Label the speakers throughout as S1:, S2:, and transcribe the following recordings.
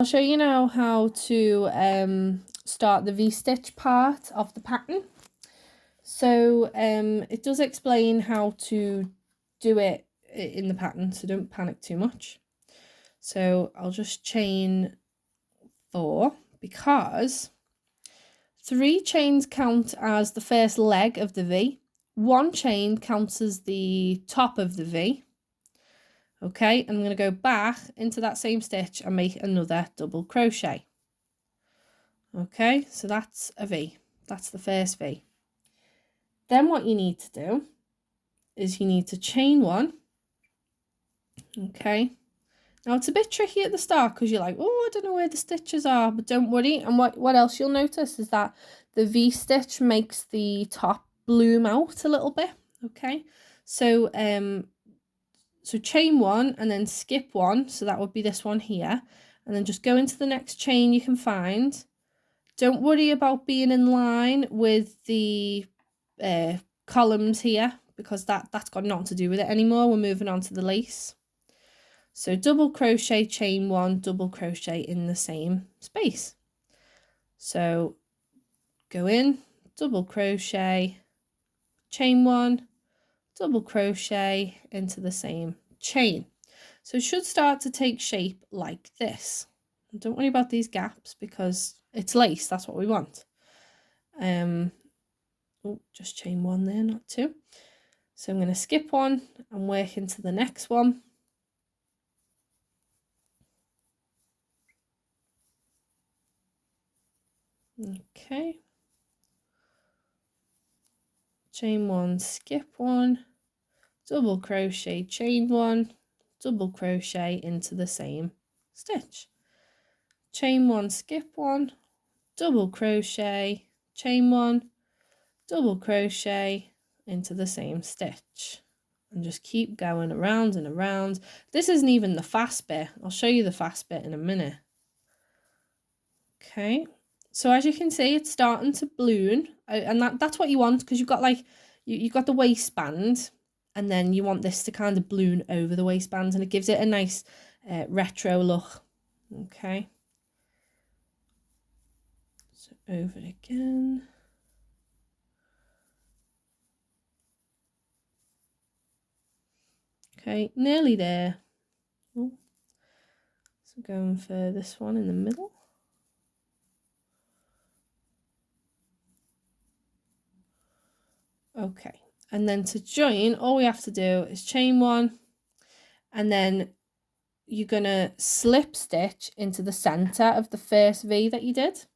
S1: I'll show you now how to start the V-stitch part of the pattern. So it does explain how to do it in the pattern, so don't panic too much. So I'll just chain 4 because 3 chains count as the first leg of the V. 1 chain counts as the top of the V. Okay, and I'm going to go back into that same stitch and make another double crochet. Okay, so that's a V. That's the first V. Then what you need to do is you need to chain 1. Okay, now it's a bit tricky at the start because you're like, oh, I don't know where the stitches are, but don't worry. And what else you'll notice is that the V stitch makes the top bloom out a little bit. Okay, so so chain 1 and then skip 1, so that would be this one here, and then just go into the next chain you can find. Don't worry about being in line with the columns here because that's got nothing to do with it anymore. We're moving on to the lace. So double crochet, chain 1, double crochet in the same space. So go in, double crochet, chain 1, double crochet into the same chain. So it should start to take shape like this. And don't worry about these gaps because it's lace, that's what we want. Oh, just chain 1 there, not 2. So I'm going to skip 1 and work into the next one. Okay. Chain 1, skip 1, double crochet, chain 1, double crochet into the same stitch. Chain 1, skip 1, double crochet, chain 1, double crochet into the same stitch, and just keep going around and around. This isn't even the fast bit. I'll show you the fast bit in a minute. Okay, so as you can see, it's starting to balloon, and that's what you want because you've got like you've got the waistband, and then you want this to kind of balloon over the waistband, and it gives it a nice retro look. Okay, so over it again. Okay, nearly there. Oh. So going for this one in the middle. Okay, and then to join, all we have to do is chain 1, and then you're gonna slip stitch into the center of the first V that you did.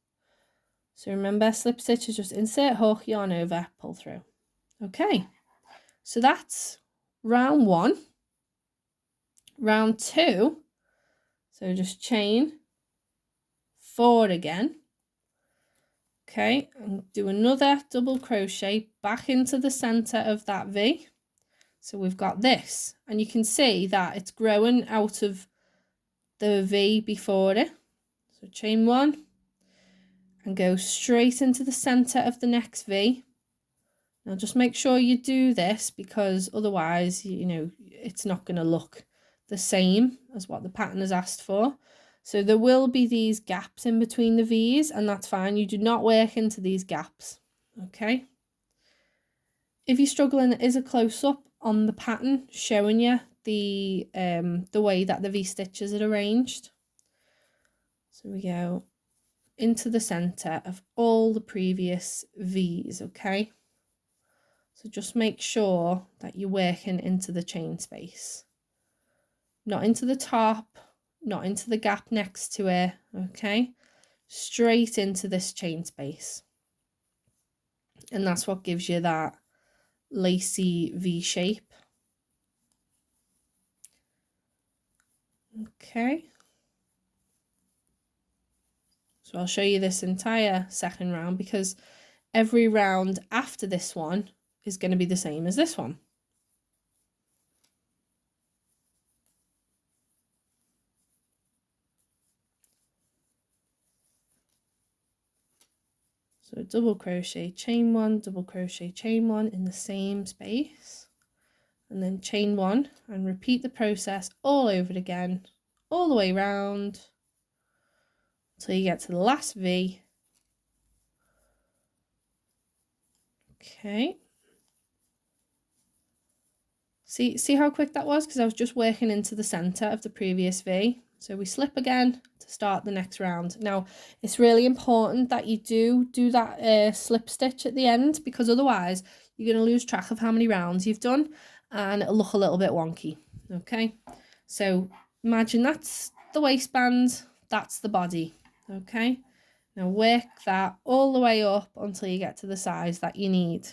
S1: So remember, slip stitch is just insert hook, yarn over, pull through. Okay, so that's round 1. Round 2, so just chain 4 again. Okay, and do another double crochet back into the center of that V. So we've got this, and you can see that it's growing out of the V before it. So chain 1 and go straight into the center of the next V. Now just make sure you do this because otherwise, you know, it's not going to look the same as what the pattern has asked for. So there will be these gaps in between the V's, and that's fine. You do not work into these gaps. Okay. If you're struggling, there is a close-up on the pattern showing you the way that the V stitches are arranged. So we go into the center of all the previous V's, okay? So just make sure that you're working into the chain space. Not into the top, not into the gap next to it, okay? Straight into this chain space. And that's what gives you that lacy V shape. Okay. So I'll show you this entire second round because every round after this one is going to be the same as this one. So double crochet, chain 1, double crochet, chain 1 in the same space, and then chain 1 and repeat the process all over again, all the way round. till you get to the last V. Okay. See how quick that was? Because I was just working into the center of the previous V. So we slip again to start the next round. Now, it's really important that you do that slip stitch at the end, because otherwise you're going to lose track of how many rounds you've done and it'll look a little bit wonky. Okay, so imagine that's the waistband, that's the body. Okay, now work that all the way up until you get to the size that you need.